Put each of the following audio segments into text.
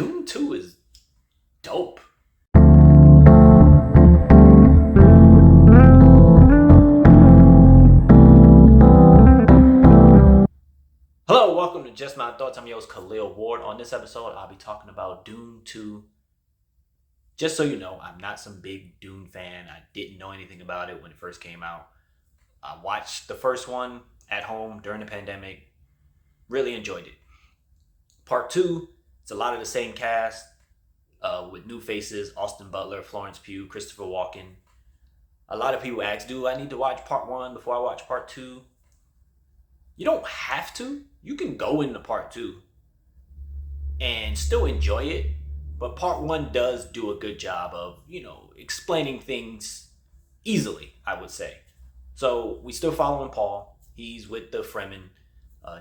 Dune 2 is dope. Hello, welcome to Just My Thoughts. I'm your host, Khaleel Ward. On this episode, I'll be talking about Dune 2. Just so you know, I'm not some big Dune fan. I didn't know anything about it when it first came out. I watched the first one at home during the pandemic. Really enjoyed it. Part 2, it's a lot of the same cast with new faces: Austin Butler, Florence Pugh, Christopher Walken. A lot of people ask, do I need to watch Part 1 before I watch Part 2? You don't have to. You can go into Part 2 and still enjoy it. But Part 1 does do a good job of, explaining things easily, I would say. So we still following Paul. He's with the Fremen,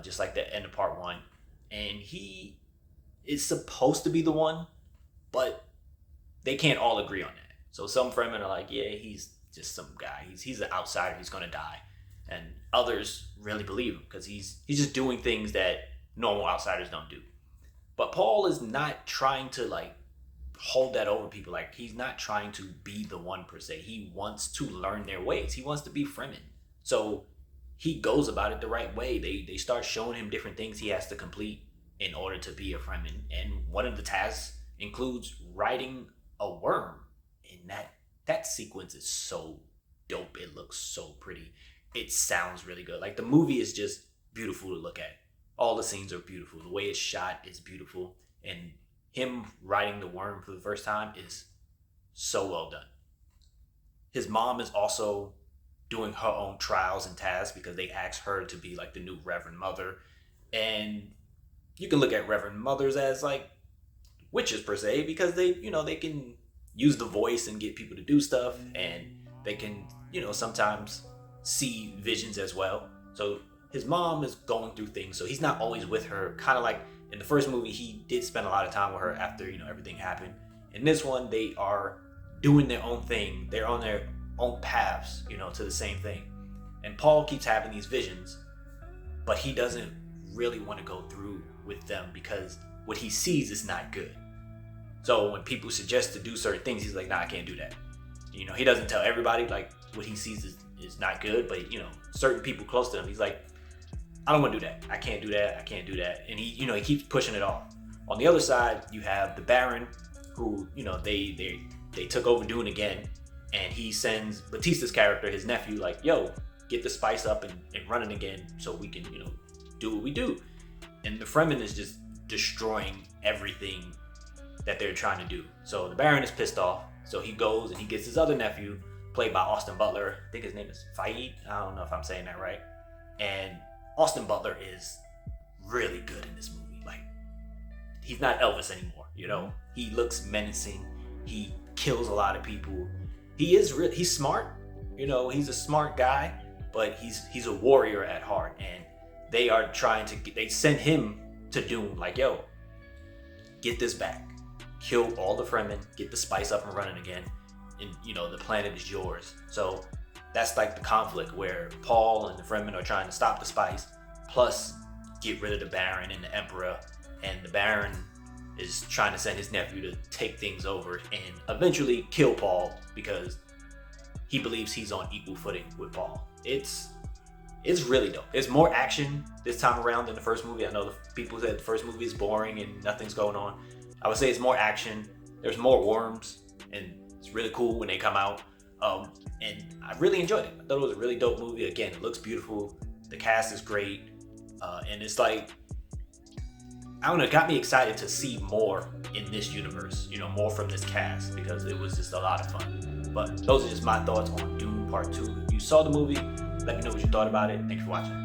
just like the end of Part 1. And he is supposed to be the one, but they can't all agree on that. So some Fremen are like, yeah, he's just some guy. He's an outsider. He's going to die. And others really believe him because he's just doing things that normal outsiders don't do. But Paul is not trying to hold that over people. He's not trying to be the one per se. He wants to learn their ways. He wants to be Fremen. So he goes about it the right way. They start showing him different things he has to complete in order to be a Fremen. And one of the tasks includes riding a worm. And that sequence is so dope. It looks so pretty. It sounds really good. The movie is just beautiful to look at. All the scenes are beautiful. The way it's shot is beautiful. And him riding the worm for the first time is so well done. His mom is also doing her own trials and tasks because they asked her to be the new Reverend Mother. And you can look at Reverend Mothers as witches per se, because they can use the voice and get people to do stuff, and they can, sometimes see visions as well. So his mom is going through things, so he's not always with her. Kind of like in the first movie, he did spend a lot of time with her after everything happened. In this one, they are doing their own thing. They're on their own paths, to the same thing. And Paul keeps having these visions, but he doesn't really want to go through with them because what he sees is not good. So when people suggest to do certain things, he's like, nah, I can't do that. He doesn't tell everybody what he sees is not good, but certain people close to him, he's like, I don't want to do that. I can't do that. I can't do that. And he keeps pushing it off. On the other side, you have the Baron, who, they took over Dune again, and he sends Batista's character, his nephew, yo, get the spice up and running again so we can, do what we do. And the Fremen is just destroying everything that they're trying to do. So the Baron is pissed off. So he goes and he gets his other nephew, played by Austin Butler. I think his name is Faid. I don't know if I'm saying that right. And Austin Butler is really good in this movie. He's not Elvis anymore, He looks menacing. He kills a lot of people. He's smart. He's a smart guy, but he's a warrior at heart. And they are trying to they send him to Dune, yo, get this back. Kill all the Fremen, get the spice up and running again, and the planet is yours. So that's the conflict where Paul and the Fremen are trying to stop the spice, plus get rid of the Baron and the Emperor, and the Baron is trying to send his nephew to take things over and eventually kill Paul because he believes he's on equal footing with Paul. It's really dope. There's more action this time around than the first movie. I know the people said the first movie is boring and nothing's going on. I would say it's more action. There's more worms, and it's really cool when they come out. And I really enjoyed it. I thought it was a really dope movie. Again, it looks beautiful. The cast is great. And it's I don't know, it got me excited to see more in this universe, more from this cast, because it was just a lot of fun. But those are just my thoughts on Dune Part 2. If you saw the movie, let me know what you thought about it. Thanks for watching.